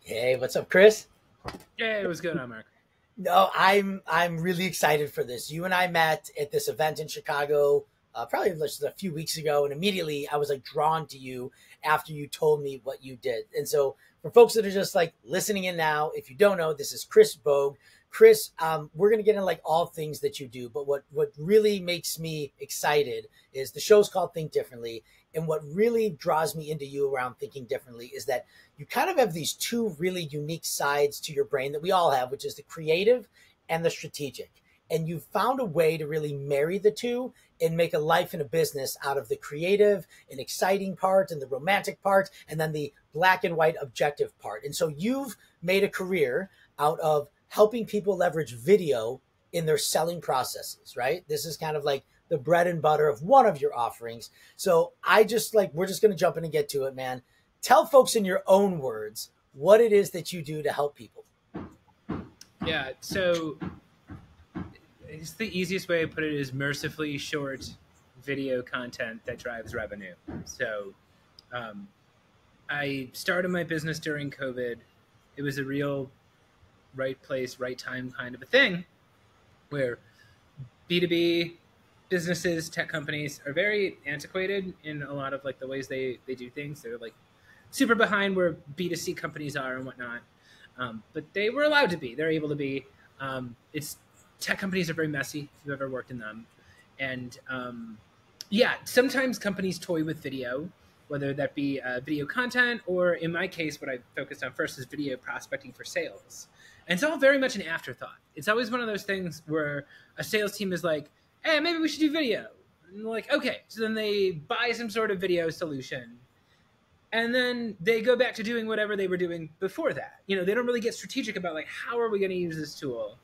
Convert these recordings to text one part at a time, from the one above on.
Hey, what's up, Chris? Hey, what's going on, Mark? No, I'm really excited for this. You and I met at this event in Chicago, probably just a few weeks ago, and immediately I was like drawn to you after you told me what you did. And so, for folks that are just like listening in now, if you don't know, this is Chris Bogue. Chris, we're gonna get into like all things that you do, but what really makes me excited is the show's called Think Differently, and what really draws me into you around thinking differently is that you kind of have these two really unique sides to your brain that we all have, which is the creative and the strategic. And you've found a way to really marry the two and make a life and a business out of the creative and exciting part and the romantic part, and then the black and white objective part. And so you've made a career out of helping people leverage video in their selling processes, right? This is kind of like the bread and butter of one of your offerings. So we're just going to jump in and get to it, man. Tell folks in your own words what it is that you do to help people. Yeah, so it's the easiest way to put it is mercifully short video content that drives revenue. So I started my business during COVID. It was a real right place, right time kind of a thing where B2B businesses, tech companies are very antiquated in a lot of like the ways they do things. They're like super behind where B2C companies are and whatnot. But they were allowed to be. They're able to be. It's tech companies are very messy if you've ever worked in them. And yeah, sometimes companies toy with video, whether that be video content or in my case, what I focused on first is video prospecting for sales. And it's all very much an afterthought. It's always one of those things where a sales team is like, hey, maybe we should do video. And they're like, okay. So then they buy some sort of video solution. And then they go back to doing whatever they were doing before that. You know, they don't really get strategic about like, how are we going to use this tool?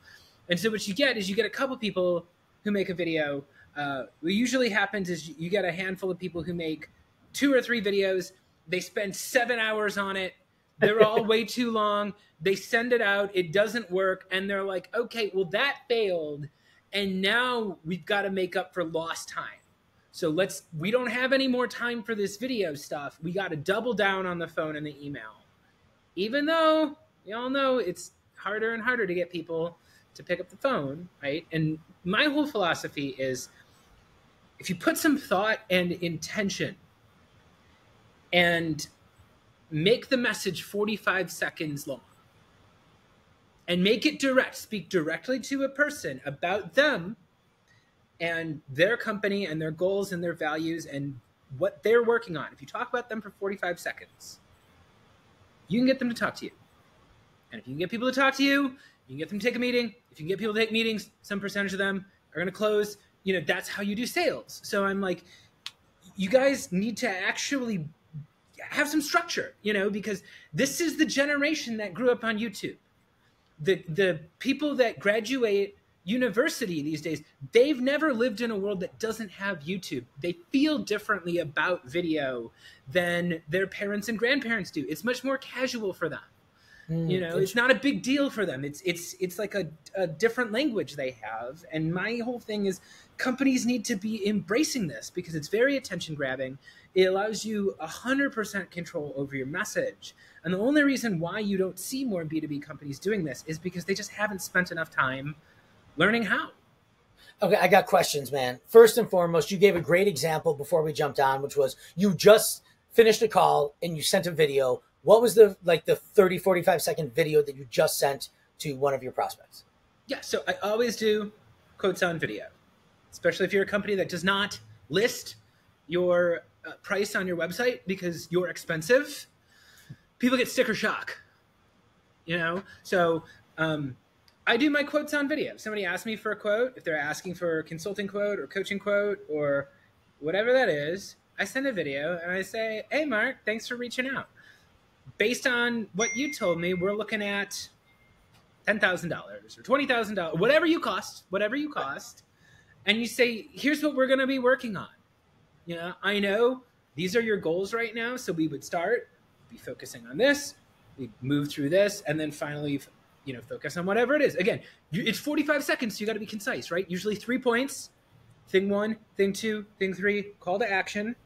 And so what you get is you get a couple people who make a video. What usually happens is you get a handful of people who make 2 or 3 videos. They spend 7 hours on it. They're all way too long. They send it out. It doesn't work. And they're like, okay, well, that failed. And now we've got to make up for lost time. So we don't have any more time for this video stuff. We got to double down on the phone and the email. Even though we all know it's harder and harder to get people to pick up the phone, right? And my whole philosophy is if you put some thought and intention and make the message 45 seconds long and make it direct, speak directly to a person about them and their company and their goals and their values and what they're working on. If you talk about them for 45 seconds, you can get them to talk to you. And if you can get people to talk to you, you can get them to take a meeting. If you can get people to take meetings, some percentage of them are going to close. You know, that's how you do sales. So I'm like, you guys need to actually have some structure, you know, because this is the generation that grew up on YouTube. The people that graduate university these days, they've never lived in a world that doesn't have YouTube. They feel differently about video than their parents and grandparents do. It's much more casual for them. You know, it's not a big deal for them. It's like a different language they have. And my whole thing is companies need to be embracing this because it's very attention grabbing. It allows you 100% control over your message. And the only reason why you don't see more B2B companies doing this is because they just haven't spent enough time learning how. Okay, I got questions, man. First and foremost, you gave a great example before we jumped on, which was you just finished a call and you sent a video. What was the 30, 45-second video that you just sent to one of your prospects? Yeah, so I always do quotes on video, especially if you're a company that does not list your price on your website because you're expensive. People get sticker shock, you know? So I do my quotes on video. If somebody asks me for a quote, if they're asking for a consulting quote or coaching quote or whatever that is, I send a video and I say, hey, Mark, thanks for reaching out. Based on what you told me, we're looking at $10,000 or $20,000, whatever you cost. And you say, here's what we're going to be working on. You know, I know these are your goals right now. So we would be focusing on this. We move through this and then finally, you know, focus on whatever it is. Again, it's 45 seconds. So you got to be concise, right? Usually 3 points, thing 1, thing 2, thing 3, call to action.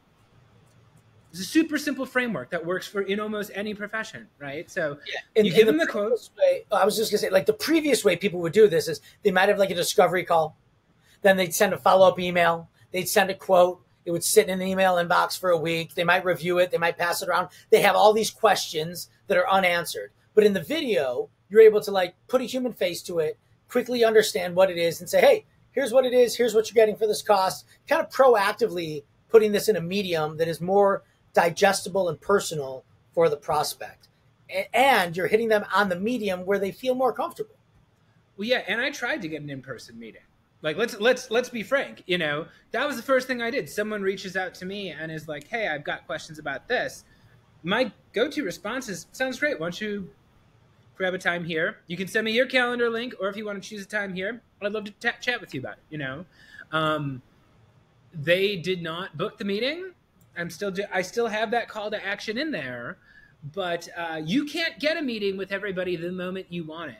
It's a super simple framework that works for in almost any profession, right? So Yeah. you give them the quote. I was just gonna say, like the previous way people would do this is they might have like a discovery call, then they'd send a follow-up email, they'd send a quote, it would sit in an email inbox for a week, they might review it, they might pass it around. They have all these questions that are unanswered. But in the video, you're able to like put a human face to it, quickly understand what it is and say, hey, here's what it is, here's what you're getting for this cost, kind of proactively putting this in a medium that is more digestible and personal for the prospect. And you're hitting them on the medium where they feel more comfortable. Well, yeah, and I tried to get an in-person meeting. Like, let's be frank. You know, that was the first thing I did. Someone reaches out to me and is like, "Hey, I've got questions about this." My go-to response is, "Sounds great. Why don't you grab a time here? You can send me your calendar link, or if you want to choose a time here, I'd love to chat with you about it." You know, they did not book the meeting. I still have that call to action in there, but you can't get a meeting with everybody the moment you want it.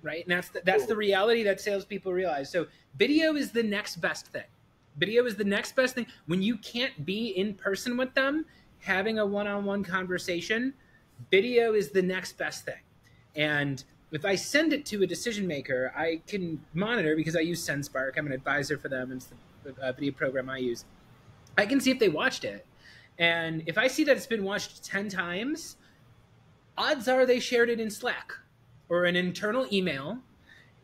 Right. And that's the reality that salespeople realize. So video is the next best thing. Video is the next best thing. When you can't be in person with them, having a one-on-one conversation, video is the next best thing. And if I send it to a decision maker, I can monitor because I use SendSpark. I'm an advisor for them. It's the video program I use. I can see if they watched it. And if I see that it's been watched 10 times, odds are they shared it in Slack or an internal email,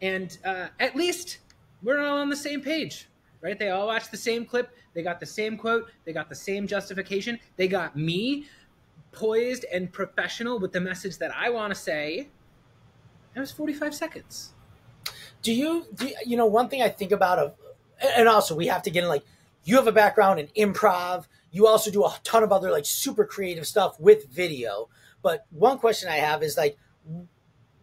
and at least we're all on the same page, right? They all watched the same clip, they got the same quote, they got the same justification, they got me poised and professional with the message that I want to say. That was 45 seconds. Do you know, one thing I think about, and also we have to get in, like, you have a background in improv, you also do a ton of other like super creative stuff with video, but one question I have is like,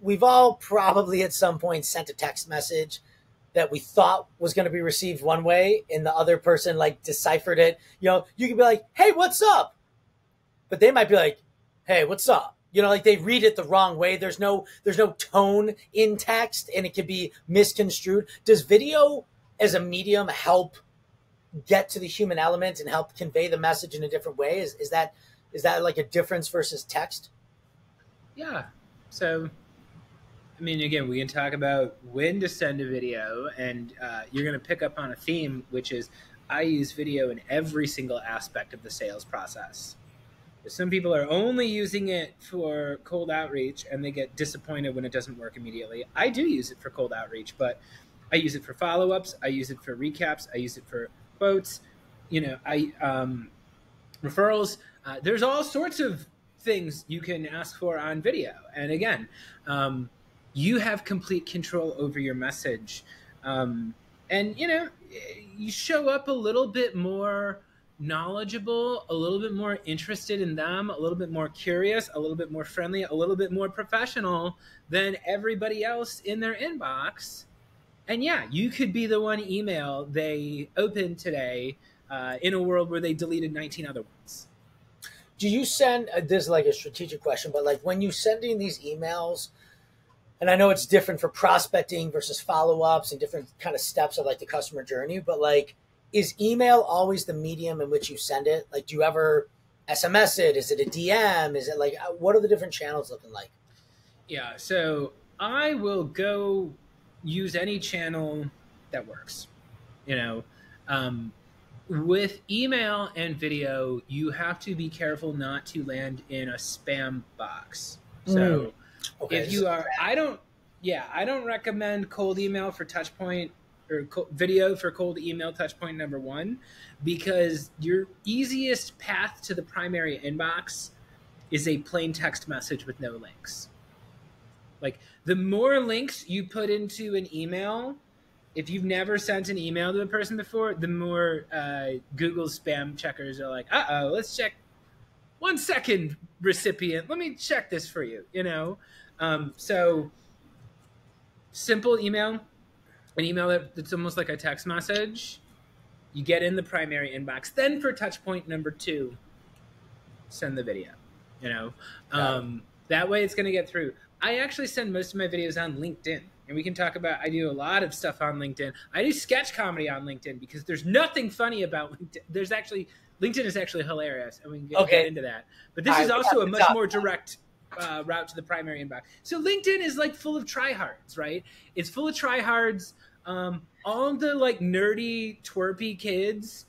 we've all probably at some point sent a text message that we thought was going to be received one way and the other person like deciphered it. You know, you can be like, hey, what's up? But they might be like, hey, what's up? You know, like they read it the wrong way. There's no tone in text and it can be misconstrued. Does video as a medium help get to the human element and help convey the message in a different way? Is that like a difference versus text? Yeah. So, I mean, again, we can talk about when to send a video, and you're going to pick up on a theme, which is I use video in every single aspect of the sales process. Some people are only using it for cold outreach, and they get disappointed when it doesn't work immediately. I do use it for cold outreach, but I use it for follow-ups. I use it for recaps. I use it for quotes. You know, referrals. There's all sorts of things you can ask for on video. And again, you have complete control over your message. And, you know, you show up a little bit more knowledgeable, a little bit more interested in them, a little bit more curious, a little bit more friendly, a little bit more professional than everybody else in their inbox. And yeah, you could be the one email they opened today in a world where they deleted 19 other ones. Do you send, this is like a strategic question, but like when you sending these emails, and I know it's different for prospecting versus follow-ups and different kind of steps of like the customer journey, but like, is email always the medium in which you send it? Like, do you ever SMS it? Is it a DM? Is it like, what are the different channels looking like? Yeah, so I will go use any channel that works. You know, with email and video, you have to be careful not to land in a spam box. So okay, if you are, I don't recommend cold email for touch point or video for cold email touch point number 1, because your easiest path to the primary inbox is a plain text message with no links. Like, the more links you put into an email, if you've never sent an email to a person before, the more Google spam checkers are like, let's check. 1 second, recipient. Let me check this for you, you know? So simple email, an email that's almost like a text message. You get in the primary inbox. Then for touch point number 2, send the video, you know? That way it's going to get through. I actually send most of my videos on LinkedIn. And we can talk about, I do a lot of stuff on LinkedIn. I do sketch comedy on LinkedIn because there's nothing funny about LinkedIn. There's actually LinkedIn is actually hilarious, and we can get into that. But this All is right, also a much more direct route to the primary inbox. So LinkedIn is like full of tryhards, right? It's full of tryhards. All the like nerdy, twerpy kids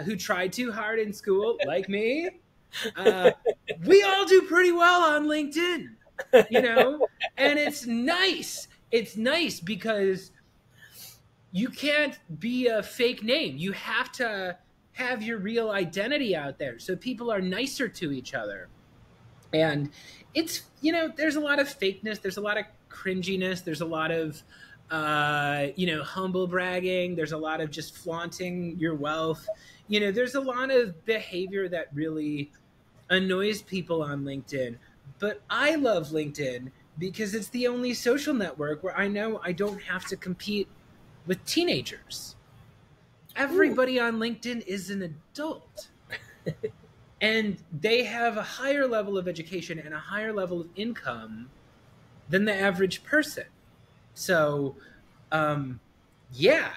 who tried too hard in school, like me. We all do pretty well on LinkedIn, you know, and it's nice. It's nice because you can't be a fake name. You have to have your real identity out there, so people are nicer to each other. And it's, you know, there's a lot of fakeness, there's a lot of cringiness, there's a lot of you know, humble bragging, there's a lot of just flaunting your wealth. You know, there's a lot of behavior that really annoys people on LinkedIn. But I love LinkedIn because it's the only social network where I know I don't have to compete with teenagers. Everybody on LinkedIn is an adult. And they have a higher level of education and a higher level of income than the average person. So, yeah,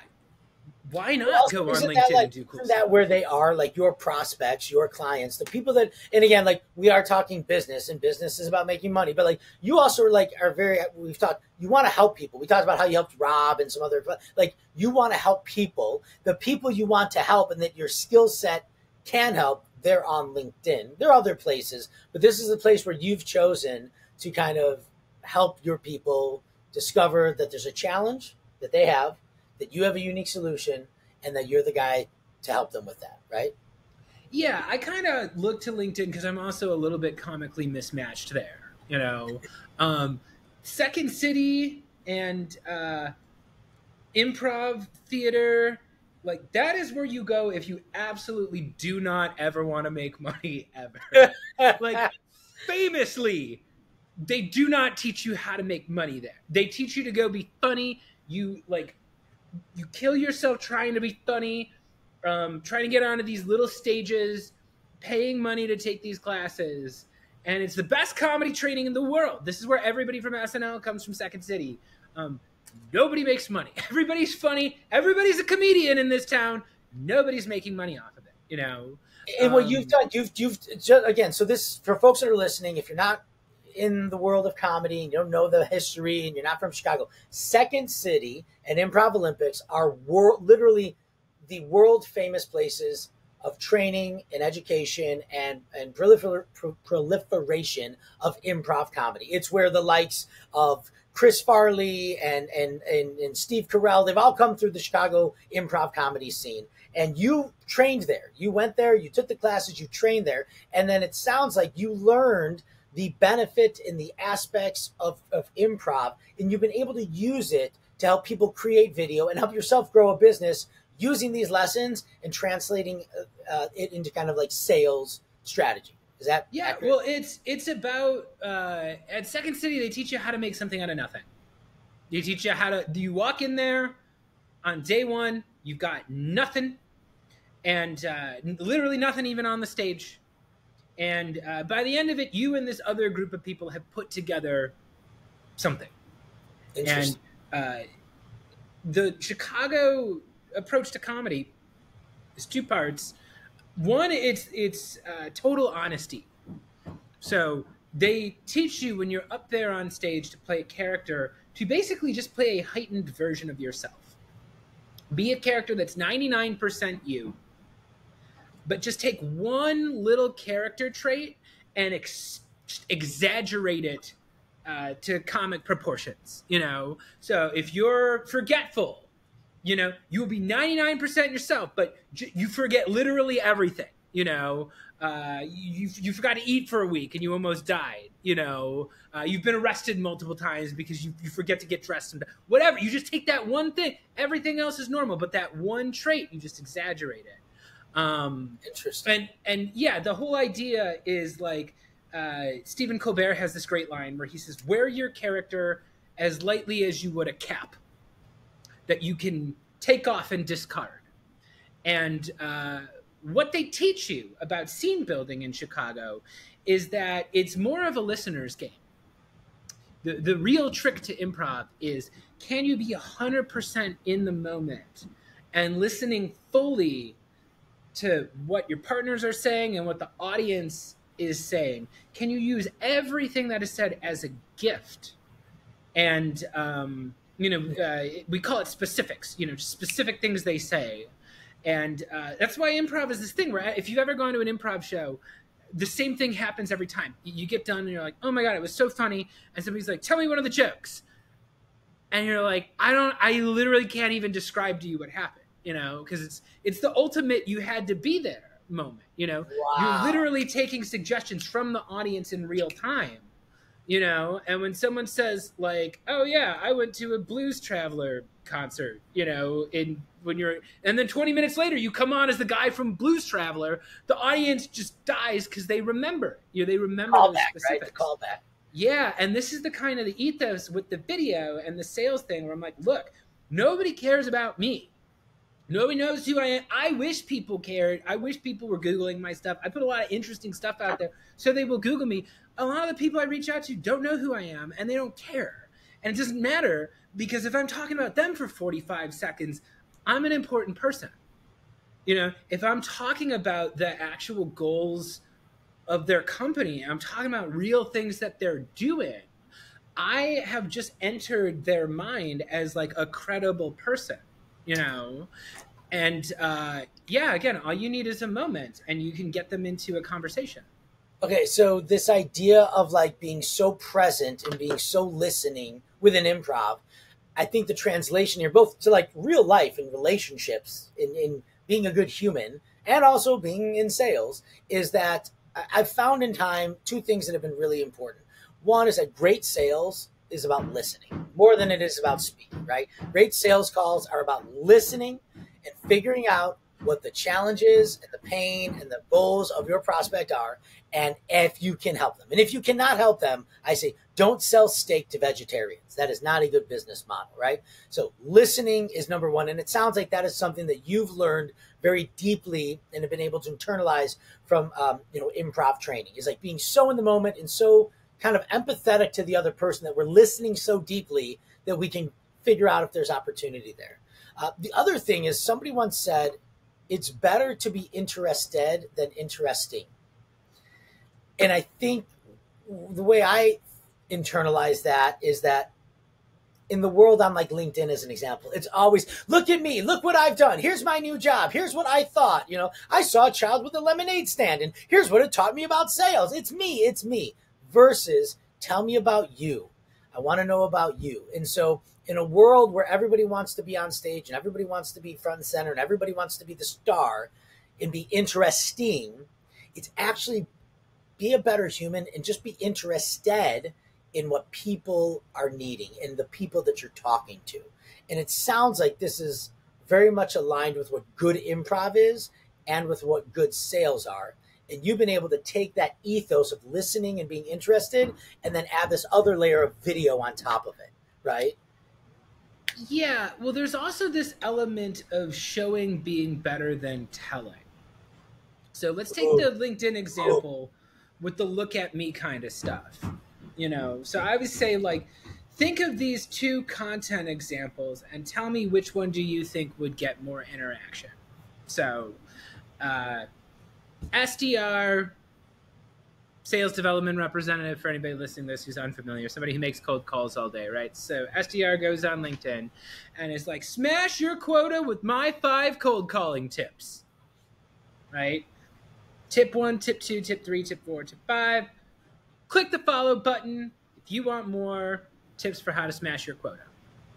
why not go on LinkedIn and do cool stuff? Isn't that where they are, like your prospects, your clients, the people that, and again, like we are talking business, and business is about making money, but like you also are very, we've talked, you want to help people. We talked about how you helped Rob and some other, like you want to help people, the people you want to help and that your skill set can help, they're on LinkedIn. There are other places, but this is the place where you've chosen to kind of help your people discover that there's a challenge that they have, that you have a unique solution, and that you're the guy to help them with that, right? Yeah, I kind of look to LinkedIn because I'm also a little bit comically mismatched there. You know, Second City and improv theater, like that is where you go if you absolutely do not ever want to make money ever. Like famously, they do not teach you how to make money there. They teach you to go be funny. You kill yourself trying to be funny, trying to get onto these little stages, paying money to take these classes. And it's the best comedy training in the world. This is where everybody from SNL comes from Second City. Nobody makes money. Everybody's funny. Everybody's a comedian in this town. Nobody's making money off of it, you know? And what you've done, you've just, again, so this, for folks that are listening, if you're not in the world of comedy and you don't know the history and you're not from Chicago, Second City and Improv Olympics are literally the world famous places of training and education and proliferation of improv comedy. It's where the likes of Chris Farley and Steve Carell, they've all come through the Chicago improv comedy scene. And you trained there. You went there, you took the classes, you trained there. And then it sounds like you learned the benefit and the aspects of improv, and you've been able to use it to help people create video and help yourself grow a business using these lessons and translating it into kind of like sales strategy. Is that accurate? Well, it's about at Second City they teach you how to make something out of nothing. They teach you you walk in there on day one, you've got nothing, and literally nothing even on the stage. And by the end of it, you and this other group of people have put together something. And the Chicago approach to comedy is two parts. One, it's total honesty. So they teach you when you're up there on stage to play a character to basically just play a heightened version of yourself. Be a character that's 99% you, but just take one little character trait and exaggerate it to comic proportions, you know? So if you're forgetful, you know, you will be 99% yourself, but you forget literally everything, you know? You forgot to eat for a week and you almost died, you know? You've been arrested multiple times because you forget to get dressed and whatever. You just take that one thing. Everything else is normal, but that one trait, you just exaggerate it. Interesting. And yeah, the whole idea is like Stephen Colbert has this great line where he says, wear your character as lightly as you would a cap that you can take off and discard. And what they teach you about scene building in Chicago is that it's more of a listener's game. The real trick to improv is, can you be 100% in the moment and listening fully to what your partners are saying and what the audience is saying? Can you use everything that is said as a gift? And we call it specifics, just specific things they say. And that's why improv is this thing where if you've ever gone to an improv show, the same thing happens every time. You get done and you're like, oh my God, it was so funny. And somebody's like, tell me one of the jokes. And you're like, I literally can't even describe to you what happened, because it's the ultimate you had to be there moment, Wow. You're literally taking suggestions from the audience in real time, and when someone says like, oh yeah, I went to a Blues Traveler concert, and then 20 minutes later you come on as the guy from Blues Traveler, the audience just dies because they remember, they remember those specifics. Right? The callback. Yeah, and this is the kind of the ethos with the video and the sales thing where I'm like, look, nobody cares about me. Nobody knows who I am. I wish people cared. I wish people were Googling my stuff. I put a lot of interesting stuff out there, so they will Google me. A lot of the people I reach out to don't know who I am, and they don't care. And it doesn't matter, because if I'm talking about them for 45 seconds, I'm an important person. If I'm talking about the actual goals of their company, I'm talking about real things that they're doing, I have just entered their mind as like a credible person, and again, all you need is a moment and you can get them into a conversation. Okay, so this idea of like being so present and being so listening within improv, I think the translation here, both to like real life and relationships, in being a good human and also being in sales, is that I've found in time two things that have been really important. One is that great sales is about listening more than it is about speaking, right? Great sales calls are about listening and figuring out what the challenges and the pain and the goals of your prospect are, and if you can help them. And if you cannot help them, I say, don't sell steak to vegetarians. That is not a good business model, right? So listening is number one. And it sounds like that is something that you've learned very deeply and have been able to internalize from, improv training, is like being so in the moment and so kind of empathetic to the other person that we're listening so deeply that we can figure out if there's opportunity there. The other thing is, somebody once said, it's better to be interested than interesting. And I think the way I internalize that is that in the world on like LinkedIn as an example, it's always, look at me, look what I've done. Here's my new job. Here's what I thought. I saw a child with a lemonade stand and here's what it taught me about sales. It's me. Versus, tell me about you. I want to know about you. And so in a world where everybody wants to be on stage and everybody wants to be front and center and everybody wants to be the star and be interesting, it's actually be a better human and just be interested in what people are needing and the people that you're talking to. And it sounds like this is very much aligned with what good improv is and with what good sales are. And you've been able to take that ethos of listening and being interested and then add this other layer of video on top of it, right? Yeah, well, there's also this element of showing being better than telling. So let's take the LinkedIn example with the look at me kind of stuff. So I would say, like, think of these two content examples and tell me which one do you think would get more interaction. So SDR, sales development representative, for anybody listening to this who's unfamiliar, somebody who makes cold calls all day, right? So SDR goes on LinkedIn and is like, smash your quota with my 5 cold calling tips, right? Tip 1, tip 2, tip 3, tip 4, tip 5. Click the follow button if you want more tips for how to smash your quota.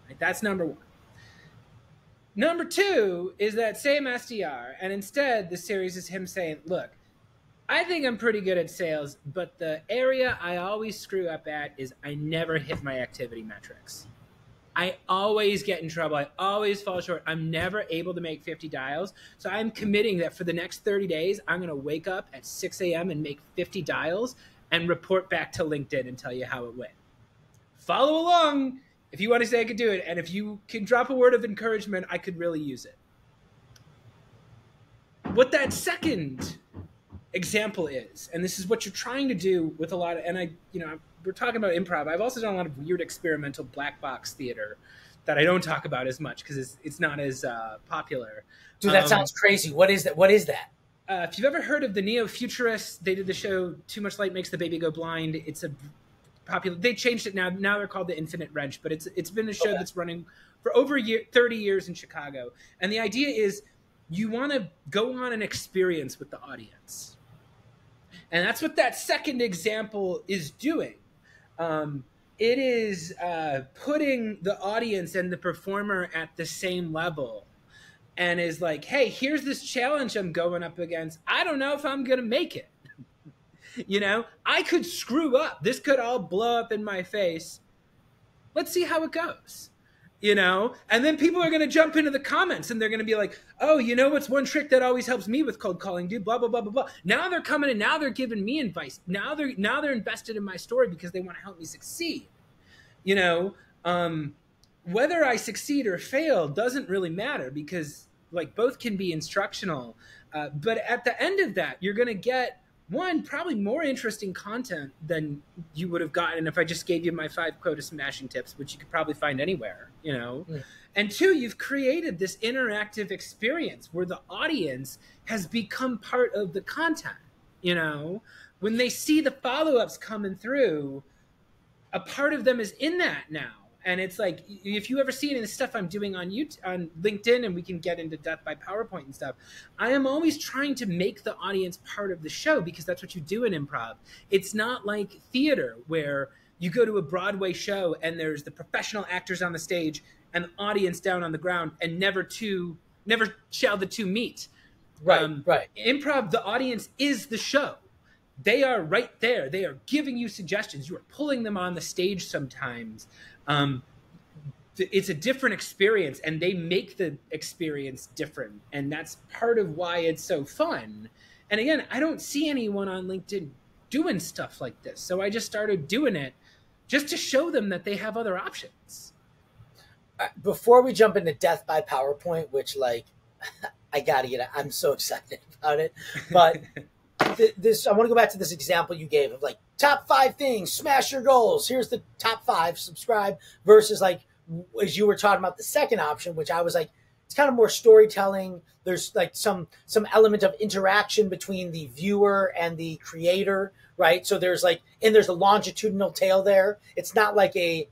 Right? That's number 1. Number 2 is that same SDR, and instead the series is him saying, look, I think I'm pretty good at sales, but the area I always screw up at is I never hit my activity metrics. I always get in trouble. I always fall short. I'm never able to make 50 dials. So I'm committing that for the next 30 days, I'm going to wake up at 6 a.m. and make 50 dials and report back to LinkedIn and tell you how it went. Follow along if you want to say I could do it. And if you can drop a word of encouragement, I could really use it. What that second example is, and this is what you're trying to do with a lot of, and we're talking about improv. I've also done a lot of weird experimental black box theater that I don't talk about as much because it's not as popular. Dude, that sounds crazy. What is that? What is that? If you've ever heard of the neo-futurists, they did the show Too Much Light Makes the Baby Go Blind. It's a popular. They changed it now. Now they're called the Infinite Wrench, but it's been a show that's running for over 30 years in Chicago. And the idea is you want to go on an experience with the audience. And that's what that second example is doing. It is putting the audience and the performer at the same level, and is like, hey, here's this challenge I'm going up against. I don't know if I'm going to make it. You know, I could screw up. This could all blow up in my face. Let's see how it goes. You know, and then people are going to jump into the comments and they're going to be like, oh, you know what's one trick that always helps me with cold calling, dude, blah, blah, blah, blah, blah. Now they're coming and now they're giving me advice. Now they're invested in my story because they want to help me succeed. You know, whether I succeed or fail doesn't really matter because like both can be instructional. But at the end of that, you're going to get one, probably more interesting content than you would have gotten if I just gave you my 5 quota smashing tips, which you could probably find anywhere, you know? Yeah. And 2, you've created this interactive experience where the audience has become part of the content, you know? When they see the follow-ups coming through, a part of them is in that now. And it's like, if you ever see any of the stuff I'm doing on YouTube, on LinkedIn, and we can get into Death by PowerPoint and stuff, I am always trying to make the audience part of the show because that's what you do in improv. It's not like theater where you go to a Broadway show and there's the professional actors on the stage and the audience down on the ground, and never shall the two meet. Right. Improv, the audience is the show. They are right there. They are giving you suggestions. You are pulling them on the stage sometimes. It's a different experience, and they make the experience different. And that's part of why it's so fun. And again, I don't see anyone on LinkedIn doing stuff like this. So I just started doing it just to show them that they have other options. Before we jump into Death by PowerPoint, which like, I'm so excited about it. But I want to go back to this example you gave of like top 5 things, smash your goals. Here's the top 5, subscribe, versus like, as you were talking about the second option, which I was like, it's kind of more storytelling. There's like some element of interaction between the viewer and the creator, right? So there's like, and there's a longitudinal tail there. It's not like a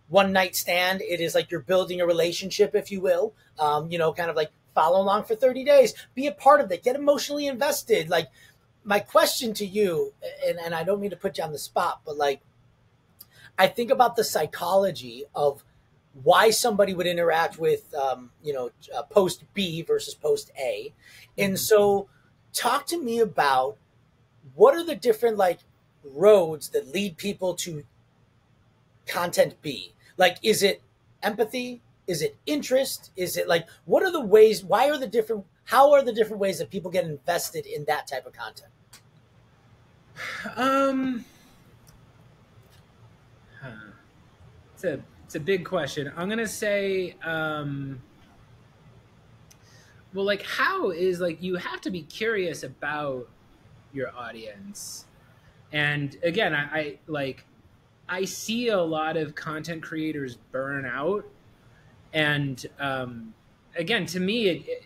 one night stand. It is like you're building a relationship, if you will, you know, kind of like follow along for 30 days, be a part of it, get emotionally invested. Like, my question to you, and I don't mean to put you on the spot, but like, I think about the psychology of why somebody would interact with, post B versus post A. And so talk to me about what are the different like roads that lead people to content B? Like, is it empathy? Is it interest? Is it like, what are the ways, how are the different ways that people get invested in that type of content? It's a big question. I'm going to say, well, like how is like, you have to be curious about your audience. And again, I see a lot of content creators burn out. And again, to me, it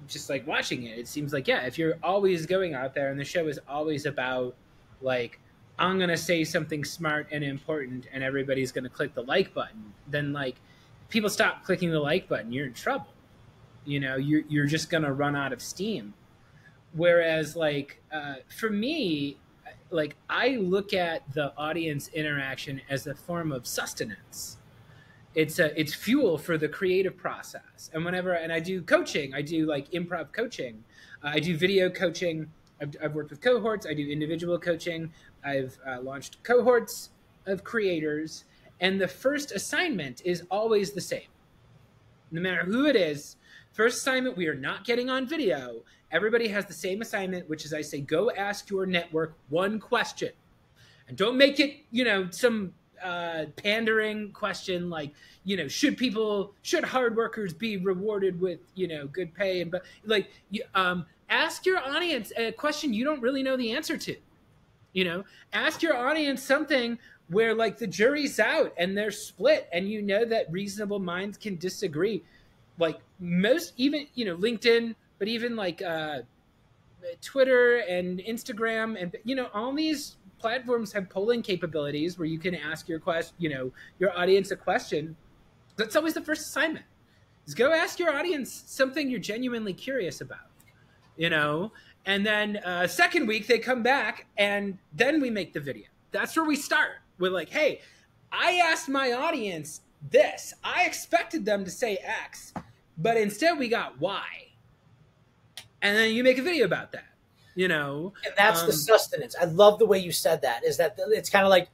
just like watching it seems like, yeah, if you're always going out there and the show is always about like, I'm going to say something smart and important and everybody's going to click the like button, then like people stop clicking the like button, you're in trouble. You know, you're just going to run out of steam. Whereas like, for me, like I look at the audience interaction as a form of sustenance. It's fuel for the creative process. And I do coaching, I do like improv coaching. I do video coaching. I've worked with cohorts. I do individual coaching. I've launched cohorts of creators. And the first assignment is always the same. No matter who it is, first assignment, we are not getting on video. Everybody has the same assignment, which is I say, go ask your network one question. And don't make it, some pandering question like, should hard workers be rewarded with, good pay? But like, ask your audience a question you don't really know the answer to. Ask your audience something where like the jury's out and they're split, and you know that reasonable minds can disagree. Like most, even, you know, LinkedIn, but even like Twitter and Instagram, and, you know, all these platforms have polling capabilities where you can ask your your audience a question. That's always the first assignment, is go ask your audience something you're genuinely curious about, you know? And then second week they come back, and then we make the video. That's where we start. We're like, hey, I asked my audience this. I expected them to say X, but instead we got Y. And then you make a video about that, you know? And that's the sustenance. I love the way you said that, is that it's kind of like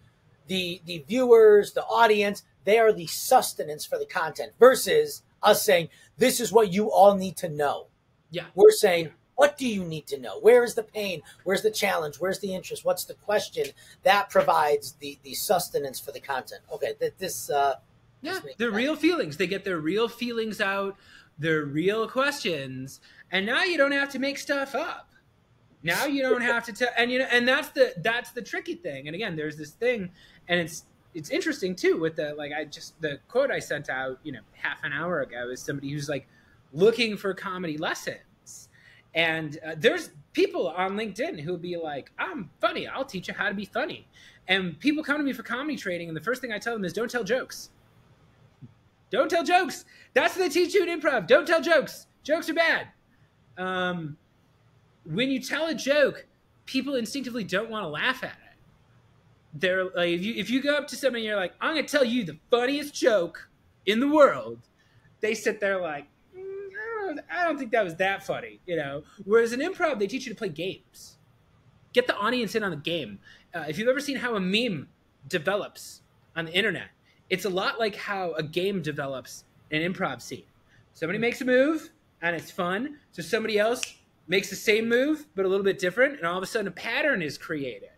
the viewers, the audience, they are the sustenance for the content, versus us saying, this is what you all need to know. Yeah. We're saying, what do you need to know? Where is the pain? Where's the challenge? Where's the interest? What's the question? That provides the sustenance for the content. Okay, their real feelings. They get their real feelings out, their real questions, and now you don't have to make stuff up. Now you don't have to tell, and that's the tricky thing. And again, there's this thing, and it's interesting too with the quote I sent out, half an hour ago, is somebody who's like looking for comedy lessons. And there's people on LinkedIn who'll be like, I'm funny, I'll teach you how to be funny. And people come to me for comedy training, and the first thing I tell them is, don't tell jokes. Don't tell jokes. That's what they teach you in improv. Don't tell jokes. Jokes are bad. When you tell a joke, people instinctively don't want to laugh at it. They're like, if you go up to somebody and you're like, I'm going to tell you the funniest joke in the world, they sit there like, I don't think that was that funny, Whereas in improv, they teach you to play games. Get the audience in on the game. If you've ever seen how a meme develops on the internet, it's a lot like how a game develops in an improv scene. Somebody makes a move, and it's fun. So somebody else makes the same move, but a little bit different, and all of a sudden a pattern is created.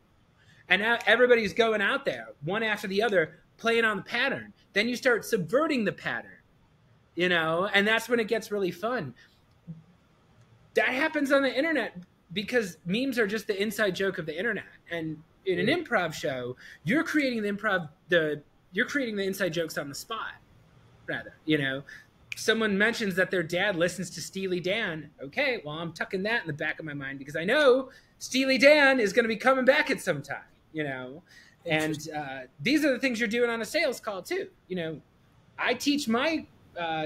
And now everybody's going out there, one after the other, playing on the pattern. Then you start subverting the pattern. And that's when it gets really fun. That happens on the internet because memes are just the inside joke of the internet. And in an improv show, you're creating the inside jokes on the spot, rather. Someone mentions that their dad listens to Steely Dan. Okay, well, I'm tucking that in the back of my mind because I know Steely Dan is going to be coming back at some time, And these are the things you're doing on a sales call too. I teach my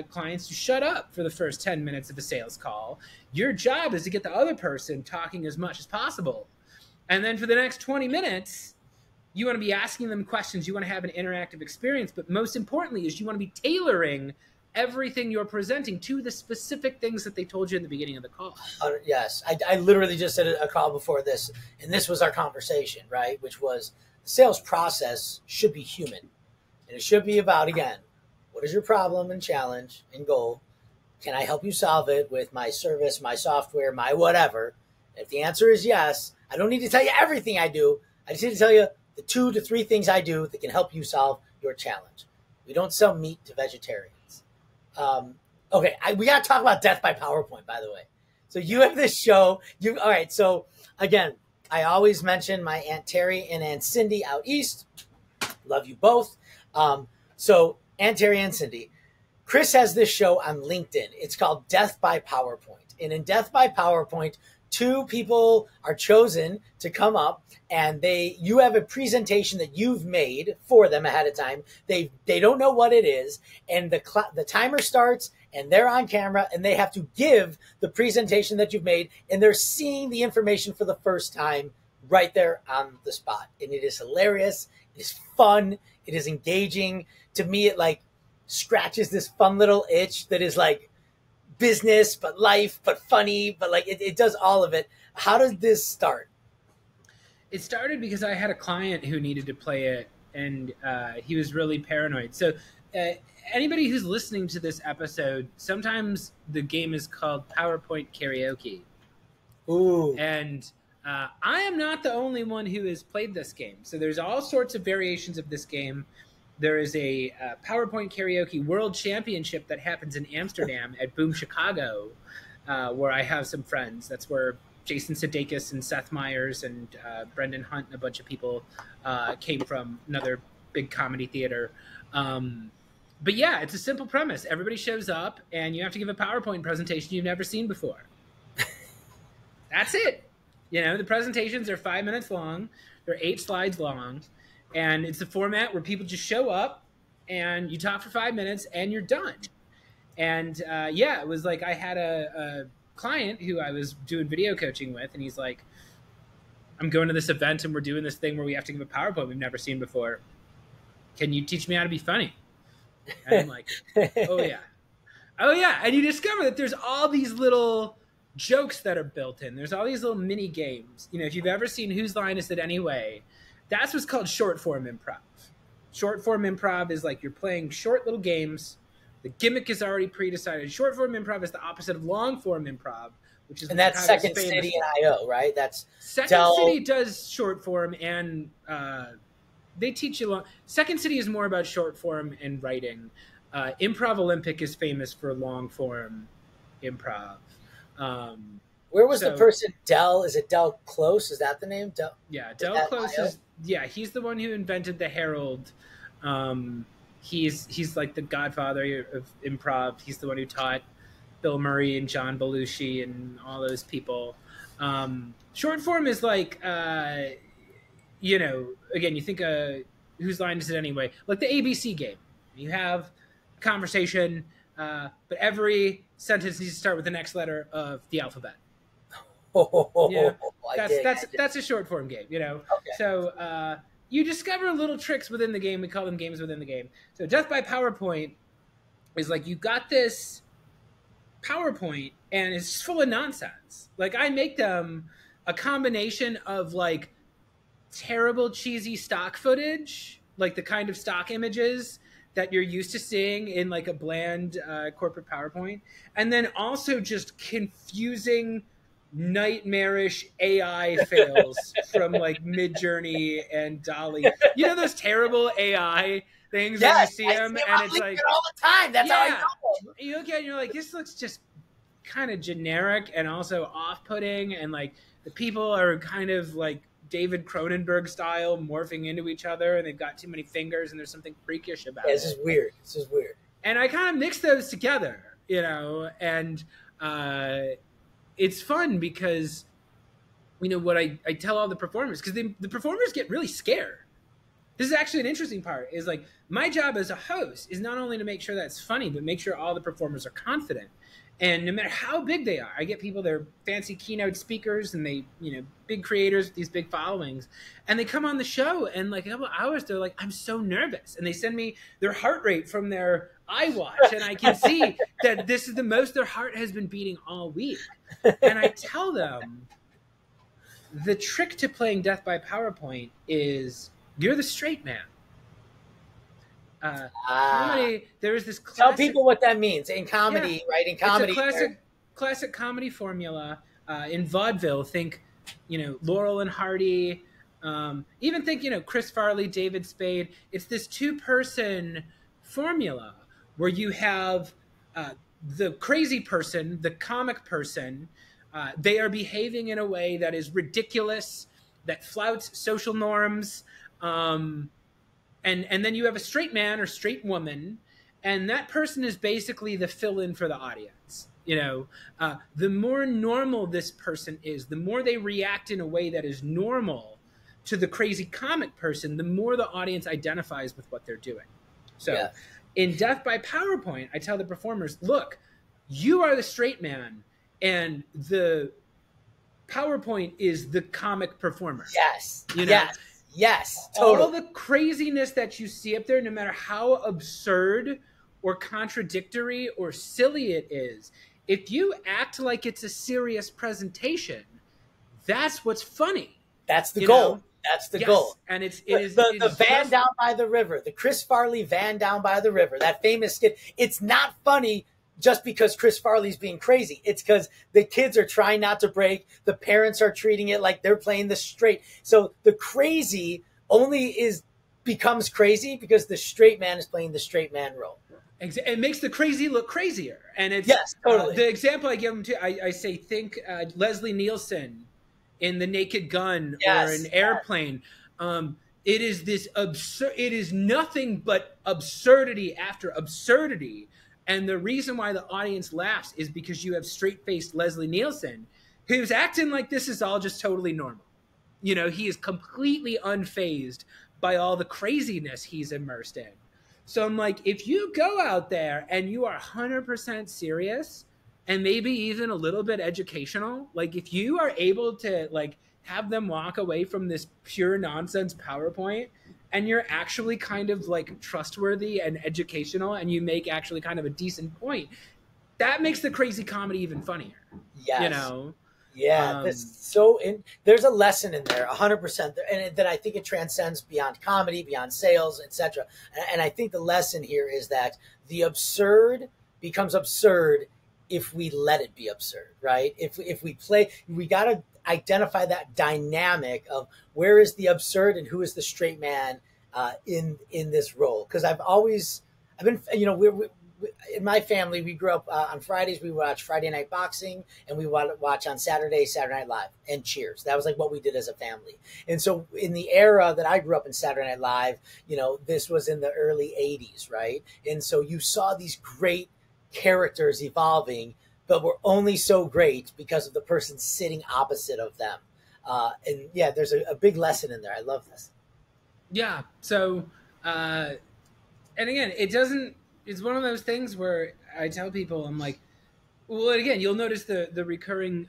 clients to shut up for the first 10 minutes of a sales call. Your job is to get the other person talking as much as possible. And then for the next 20 minutes, you want to be asking them questions. You want to have an interactive experience. But most importantly is you want to be tailoring everything you're presenting to the specific things that they told you in the beginning of the call. Yes. I literally just did a call before this, and this was our conversation, right? Which was the sales process should be human. And it should be about, again, what is your problem and challenge and goal? Can I help you solve it with my service, my software, my whatever? And if the answer is yes, I don't need to tell you everything I do. I just need to tell you the 2 to 3 things I do that can help you solve your challenge. We don't sell meat to vegetarians. Okay, we got to talk about Death by PowerPoint, by the way. So you have this show. All right, so again, I always mention my Aunt Terry and Aunt Cindy out east. Love you both. So Aunt Terry and Cindy, Chris has this show on LinkedIn. It's called Death by PowerPoint. And in Death by PowerPoint, 2 people are chosen to come up, and you have a presentation that you've made for them ahead of time. They don't know what it is, and the timer starts, and they're on camera, and they have to give the presentation that you've made, and they're seeing the information for the first time right there on the spot. And it is hilarious. It is fun. It is engaging. To me, it like scratches this fun little itch that is like business, but life, but funny, but like it does all of it. How does this start? It started because I had a client who needed to play it, and he was really paranoid. So anybody who's listening to this episode, sometimes the game is called PowerPoint Karaoke. Ooh. And I am not the only one who has played this game. So there's all sorts of variations of this game. There is a PowerPoint Karaoke World Championship that happens in Amsterdam at Boom Chicago, where I have some friends. That's where Jason Sudeikis and Seth Meyers and Brendan Hunt and a bunch of people came from another big comedy theater. But yeah, it's a simple premise. Everybody shows up and you have to give a PowerPoint presentation you've never seen before. That's it. You know, the presentations are 5 minutes long. They're 8 slides long. And it's a format where people just show up and you talk for 5 minutes and you're done. And yeah, it was like I had a client who I was doing video coaching with, and he's like, I'm going to this event and we're doing this thing where we have to give a PowerPoint we've never seen before. Can you teach me how to be funny? And I'm like, oh yeah. Oh yeah. And you discover that there's all these little jokes that are built in. There's all these little mini games. You know, if you've ever seen Whose Line Is It Anyway, that's what's called short form improv. Short form improv is like you're playing short little games. The gimmick is already pre-decided. Short form improv is the opposite of long form improv, which is, and that's Second City and IO, right? That's Second City does short form, and they teach you long. Second City is more about short form and writing. Improv Olympic is famous for long form improv. Where was the person? Del? Is it Del Close? Is that the name? Del? Yeah, Del Close is. Yeah, he's the one who invented the Herald. He's like the godfather of improv. He's the one who taught Bill Murray and John Belushi and all those people. Short form is like, you know, again, you think Whose Line Is It Anyway? Like the ABC game. You have a conversation, but every sentence needs to start with the next letter of the alphabet. Yeah, that's a short form game, you know. Okay. So you discover little tricks within the game. We call them games within the game. So Death by PowerPoint is like you got this PowerPoint and it's full of nonsense. Like I make them a combination of like terrible cheesy stock footage, like the kind of stock images that you're used to seeing in like a bland corporate PowerPoint, and then also just confusing nightmarish AI fails from like Midjourney and Dolly. You know those terrible AI things that you see them and it's like all the time. That's how I know them. You look at it and you're like, this looks just kind of generic and also off-putting, and like the people are kind of like David Cronenberg style morphing into each other, and they've got too many fingers, and there's something freakish about it. This is weird. This is weird. And I kind of mix those together, you know, and it's fun because, you know, what I tell all the performers, because the performers get really scared. This is actually an interesting part, is like my job as a host is not only to make sure that's funny, but make sure all the performers are confident. And no matter how big they are, I get people, they're fancy keynote speakers and they, you know, big creators with these big followings, and they come on the show and like a couple of hours, they're like, I'm so nervous. And they send me their heart rate from their iWatch, and I can see that this is the most their heart has been beating all week. And I tell them the trick to playing Death by PowerPoint is you're the straight man. Comedy, there is this classic, tell people what that means in comedy, right? In comedy, it's a classic comedy formula. In vaudeville, think, you know, Laurel and Hardy. Even think, you know, Chris Farley, David Spade. It's this 2-person formula where you have the crazy person, the comic person. They are behaving in a way that is ridiculous, that flouts social norms. And then you have a straight man or straight woman, and that person is basically the fill-in for the audience. You know, the more normal this person is, the more they react in a way that is normal to the crazy comic person, the more the audience identifies with what they're doing. So in Death by PowerPoint, I tell the performers, look, you are the straight man, and the PowerPoint is the comic performer. Yes. You know? Yes, totally. All the craziness that you see up there, no matter how absurd or contradictory or silly it is, if you act like it's a serious presentation, that's what's funny. That's the goal. That's the goal. And it is the van down by the river, the Chris Farley van down by the river, that famous skit. It's not funny just because Chris Farley's being crazy. It's because the kids are trying not to break. The parents are treating it like they're playing the straight. So the crazy only becomes crazy because the straight man is playing the straight man role. It makes the crazy look crazier. And it's Yes, totally. The example I give them to, I say, think Leslie Nielsen in The Naked Gun or Yes, an Airplane. It is this absurd. It is nothing but absurdity after absurdity. And the reason why the audience laughs is because you have straight-faced Leslie Nielsen, who's acting like this is all just totally normal. You know, he is completely unfazed by all the craziness he's immersed in. So I'm like, if you go out there and you are 100% serious and maybe even a little bit educational, like if you are able to like have them walk away from this pure nonsense PowerPoint and you're actually kind of like trustworthy and educational and you make actually kind of a decent point, that makes the crazy comedy even funnier. yes. You know? Yeah, there's a lesson in there, 100%, and that I think it transcends beyond comedy, beyond sales, etc. And I think the lesson here is that the absurd becomes absurd if we let it be absurd, right? If we play, we got to identify that dynamic of where is the absurd and who is the straight man in this role. Because I've been, you know, we're in my family, we grew up on Fridays. We watch Friday Night Boxing, and we watch on Saturday Night Live and Cheers. That was like what we did as a family. And so, in the era that I grew up in, Saturday Night Live, you know, this was in the early '80s, right? And so you saw these great characters evolving, but were only so great because of the person sitting opposite of them. And yeah, there's a big lesson in there. I love this. Yeah. So, and again, it's one of those things where I tell people, I'm like, well, again, you'll notice the recurring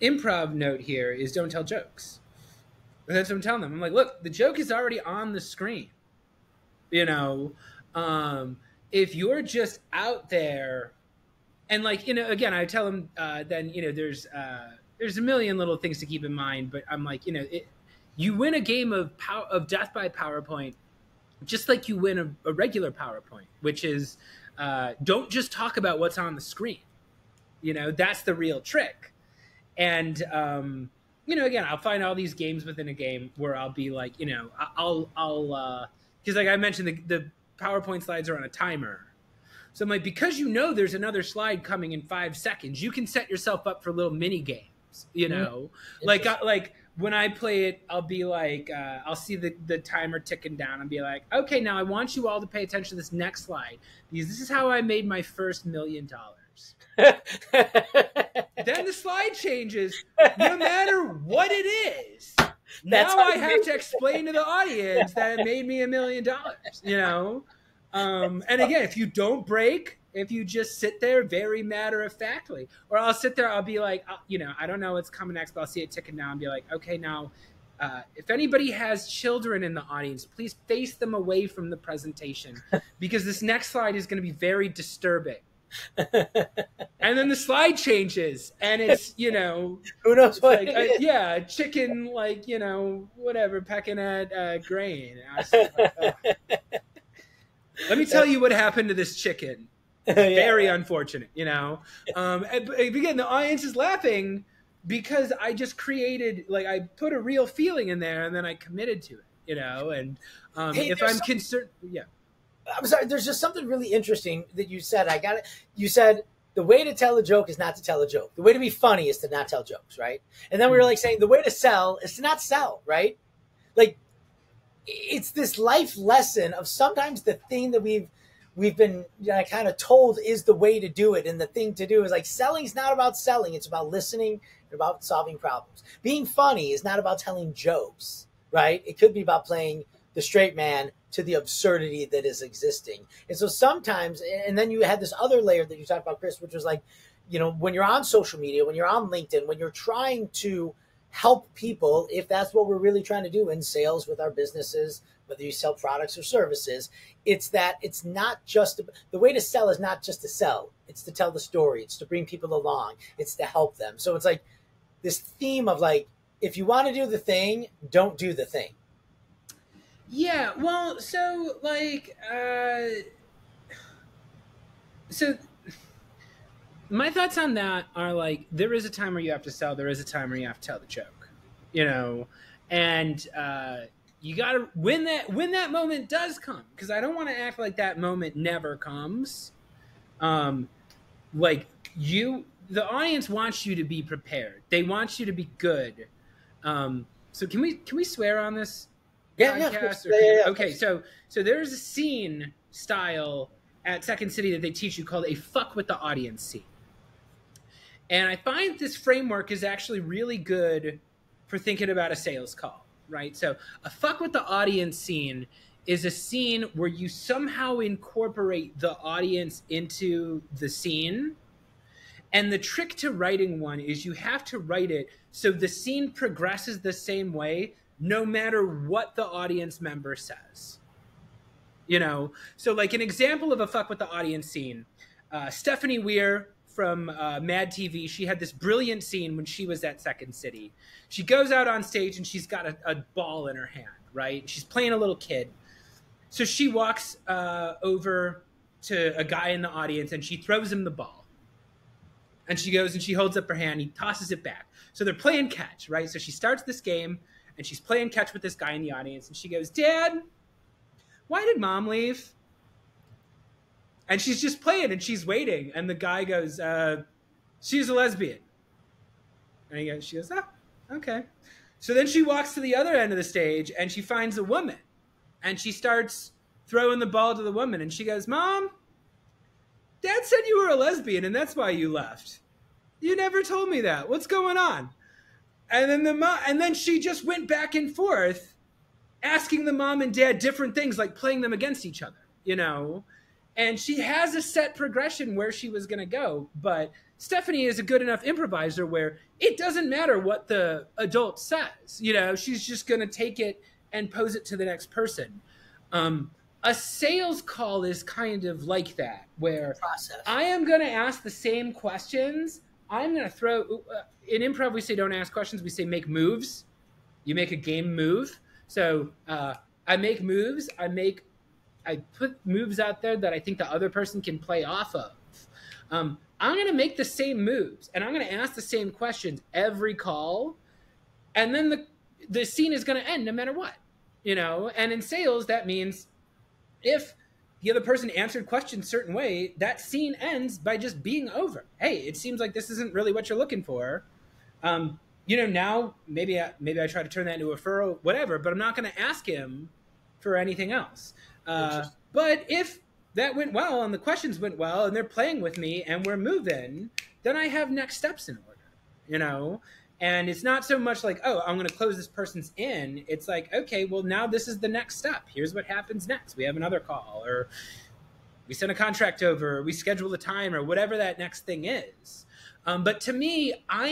improv note here is don't tell jokes. And that's what I'm telling them. I'm like, look, the joke is already on the screen. You know, if you're just out there and like, you know, again, I tell them then, you know, there's a million little things to keep in mind, but I'm like, you know, you win a game of death by PowerPoint just like you win a regular PowerPoint, which is don't just talk about what's on the screen. You know, that's the real trick. And, you know, again, I'll find all these games within a game where I'll be like, you know, I'll because like I mentioned, the PowerPoint slides are on a timer. So I'm like, because you know there's another slide coming in 5 seconds, you can set yourself up for little mini games, you know? Like when I play it, I'll be like, I'll see the timer ticking down and be like, okay, now I want you all to pay attention to this next slide because this is how I made my first $1 million. Then the slide changes, no matter what it is. Now I have to explain to the audience that it made me $1 million, you know? And again, if you don't break, if you just sit there very matter-of-factly, or I'll sit there, I'll be like, you know, I don't know what's coming next, but I'll see it ticking down and be like, okay, now, if anybody has children in the audience, please face them away from the presentation because this next slide is going to be very disturbing. And then the slide changes and it's, you know, who knows what like, yeah, chicken, like, you know, whatever, pecking at grain. Like, oh. Let me tell you what happened to this chicken. Very unfortunate, you know. And again, the audience is laughing because I just created, like, I put a real feeling in there and then I committed to it, you know. And if I'm concerned, yeah. I'm sorry. There's just something really interesting that you said. You said the way to tell a joke is not to tell a joke. The way to be funny is to not tell jokes, right? And then we were like saying the way to sell is to not sell, right? Like, it's this life lesson of sometimes the thing that we've been, you know, kind of told is the way to do it. And the thing to do is like selling is not about selling. It's about listening and about solving problems. Being funny is not about telling jokes, right? It could be about playing the straight man to the absurdity that is existing. And so sometimes, and then you had this other layer that you talked about, Chris, which was like, you know, when you're on social media, when you're on LinkedIn, when you're trying to help people, if that's what we're really trying to do in sales with our businesses, whether you sell products or services, it's that it's not just the way to sell is not just to sell. It's to tell the story. It's to bring people along. It's to help them. So it's like this theme of like, if you want to do the thing, don't do the thing. Yeah. Well, so like, so my thoughts on that are like, there is a time where you have to sell. There is a time where you have to tell the joke, you know, and, you gotta when that moment does come, because I don't want to act like that moment never comes. Like the audience wants you to be prepared. They want you to be good. So can we swear on this podcast? Yeah. Okay, so there's a scene style at Second City that they teach you called a fuck with the audience scene. And I find this framework is actually really good for thinking about a sales call, right? So a fuck with the audience scene is a scene where you somehow incorporate the audience into the scene. And the trick to writing one is you have to write it so the scene progresses the same way no matter what the audience member says. You know? So like an example of a fuck with the audience scene, Stephanie Weir from Mad TV, she had this brilliant scene when she was at Second City. She goes out on stage and she's got a ball in her hand, right? She's playing a little kid. So she walks over to a guy in the audience and she throws him the ball. And she goes and she holds up her hand. He tosses it back. So they're playing catch, right? So she starts this game and she's playing catch with this guy in the audience. And she goes, "Dad, why did Mom leave?" And she's just playing and she's waiting. And the guy goes, "She's a lesbian." And she goes, "Oh, okay." So then she walks to the other end of the stage and she finds a woman. And she starts throwing the ball to the woman. And she goes, "Mom, Dad said you were a lesbian and that's why you left. You never told me that. What's going on?" And then she just went back and forth asking the mom and dad different things, like playing them against each other, you know? And she has a set progression where she was going to go. But Stephanie is a good enough improviser where it doesn't matter what the adult says. You know, she's just going to take it and pose it to the next person. A sales call is kind of like that, where I am going to ask the same questions. I'm going to throw in improv. We say don't ask questions. We say make moves. You make a game move. So I make moves. I put moves out there that I think the other person can play off of. I'm going to make the same moves and I'm going to ask the same questions every call. And then the scene is going to end no matter what, you know? And in sales, that means if the other person answered questions a certain way, that scene ends by just being over. Hey, it seems like this isn't really what you're looking for. You know, now maybe I try to turn that into a referral, whatever, but I'm not going to ask him for anything else. But if that went well and the questions went well and they're playing with me and we're moving, then I have next steps in order, you know? And it's not so much like, oh, I'm going to close this person's in. It's like, okay, well, now this is the next step. Here's what happens next. We have another call, or we send a contract over, or we schedule a time, or whatever that next thing is. But to me, I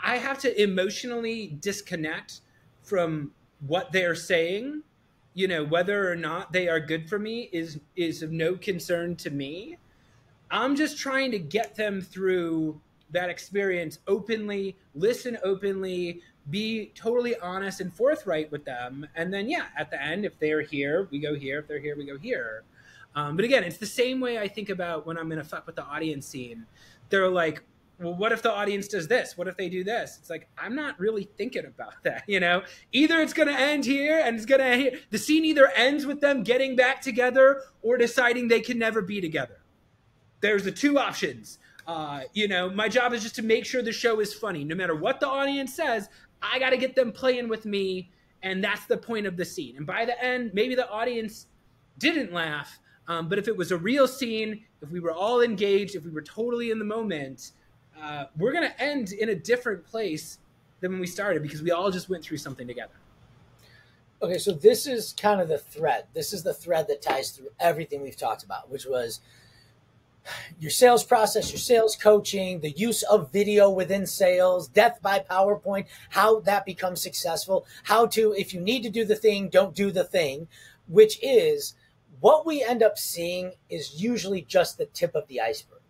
have to emotionally disconnect from what they're saying. You know, whether or not they are good for me is of no concern to me. I'm just trying to get them through that experience openly, listen openly, be totally honest and forthright with them. And then, yeah, at the end, if they're here, we go here. If they're here, we go here. But again, it's the same way I think about when I'm in a fuck with the audience scene. They're like, well, what if the audience does this? What if they do this? It's like, I'm not really thinking about that, you know? Either it's going to end here and it's going to end here. The scene either ends with them getting back together or deciding they can never be together. There's the two options. You know, my job is just to make sure the show is funny. No matter what the audience says, I got to get them playing with me. And that's the point of the scene. And by the end, maybe the audience didn't laugh. But if it was a real scene, if we were all engaged, if we were totally in the moment, we're going to end in a different place than when we started because we all just went through something together. Okay, so this is kind of the thread. This is the thread that ties through everything we've talked about, which was your sales process, your sales coaching, the use of video within sales, death by PowerPoint, how that becomes successful, how to, if you need to do the thing, don't do the thing, which is what we end up seeing is usually just the tip of the iceberg.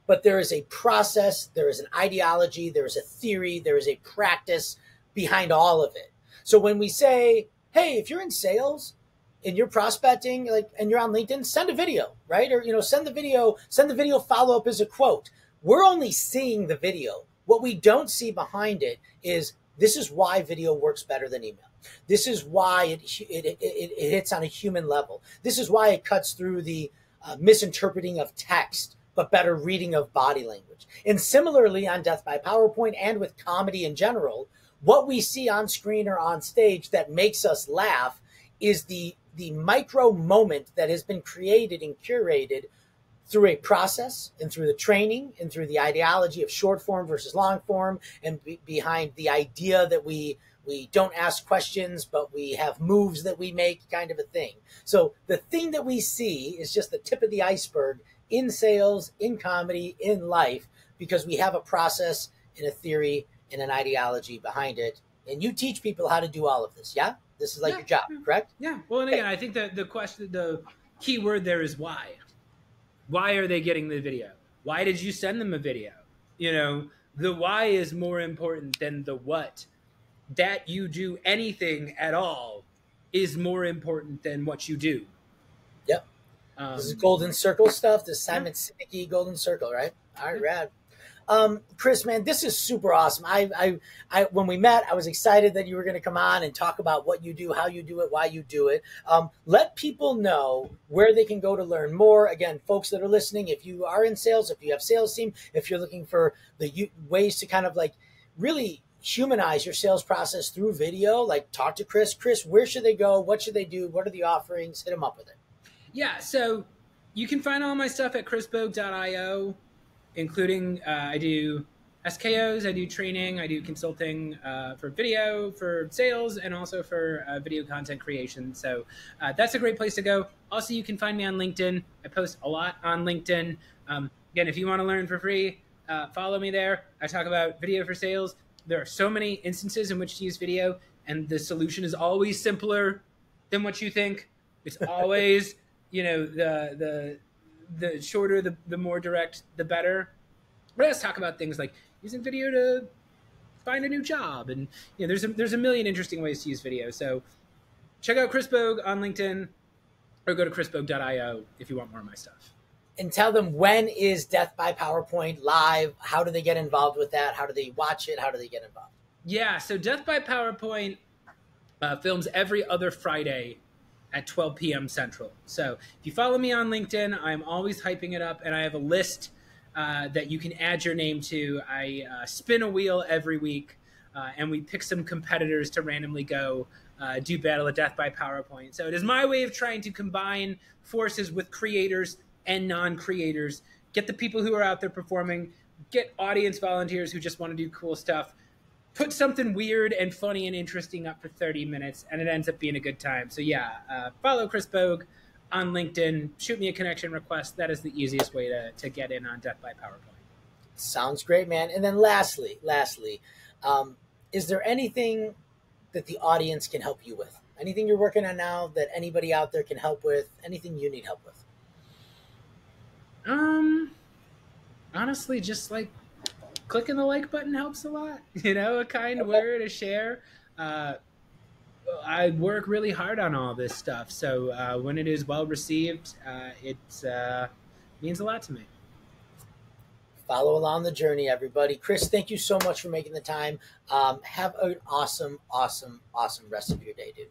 But there is a process, there is an ideology, there is a theory, there is a practice behind all of it. So when we say, hey, if you're in sales and you're prospecting, like, and you're on LinkedIn, send a video, right? Or, send the video follow-up as a quote. We're only seeing the video. What we don't see behind it is This is why video works better than email. This is why it hits on a human level. This is why it cuts through the misinterpreting of text, but better reading of body language. And similarly on Death by PowerPoint and with comedy in general, what we see on screen or on stage that makes us laugh is the micro moment that has been created and curated through a process and through the training and through the ideology of short form versus long form, and behind the idea that we don't ask questions, but we have moves that we make, kind of a thing. So the thing that we see is just the tip of the iceberg in sales, in comedy, in life, because we have a process and a theory and an ideology behind it. And you teach people how to do all of this. Yeah. This is like your job, correct? Yeah. Well, and again, I think that the key word there is why. Why are they getting the video? Why did you send them a video? You know, the why is more important than the what. That you do anything at all is more important than what you do. Yep. This is golden circle stuff. This Simon Sinek golden circle, right? All right, rad. Chris, man, this is super awesome. I when we met, I was excited that you were going to come on and talk about what you do, how you do it, why you do it. Let people know where they can go to learn more. Again, folks that are listening, if you are in sales, if you have sales team, if you're looking for the ways to kind of like really humanize your sales process through video, like talk to Chris. Chris, where should they go? What should they do? What are the offerings? Hit them up with it. Yeah, so you can find all my stuff at chrisbogue.io, including I do SKOs, I do training, I do consulting for video, for sales, and also for video content creation. So that's a great place to go. Also, you can find me on LinkedIn. I post a lot on LinkedIn. Again, if you want to learn for free, follow me there. I talk about video for sales. There are so many instances in which to use video, and the solution is always simpler than what you think. It's always, you know, the shorter, the more direct, the better. But let's talk about things like using video to find a new job, and you know, there's a million interesting ways to use video. So check out Chris Bogue on LinkedIn, or go to chrisbogue.io if you want more of my stuff. And tell them, when is Death by PowerPoint live? How do they get involved with that? How do they watch it? How do they get involved? Yeah, so Death by PowerPoint films every other Friday at 12 p.m. Central. So if you follow me on LinkedIn, I'm always hyping it up, and I have a list that you can add your name to. I spin a wheel every week, and we pick some competitors to randomly go do Battle of Death by PowerPoint. So it is my way of trying to combine forces with creators and non-creators, get the people who are out there performing, get audience volunteers who just want to do cool stuff, put something weird and funny and interesting up for 30 minutes, and it ends up being a good time. So yeah, follow Chris Bogue on LinkedIn, shoot me a connection request. That is the easiest way to get in on Death by PowerPoint. Sounds great, man. And then lastly, is there anything that the audience can help you with? Anything you're working on now that anybody out there can help with? Anything you need help with? Honestly, just like clicking the like button helps a lot. You know, a kind word, a share. I work really hard on all this stuff, so when it is well received, it means a lot to me. Follow along the journey, everybody. Chris, thank you so much for making the time. Have an awesome rest of your day, dude.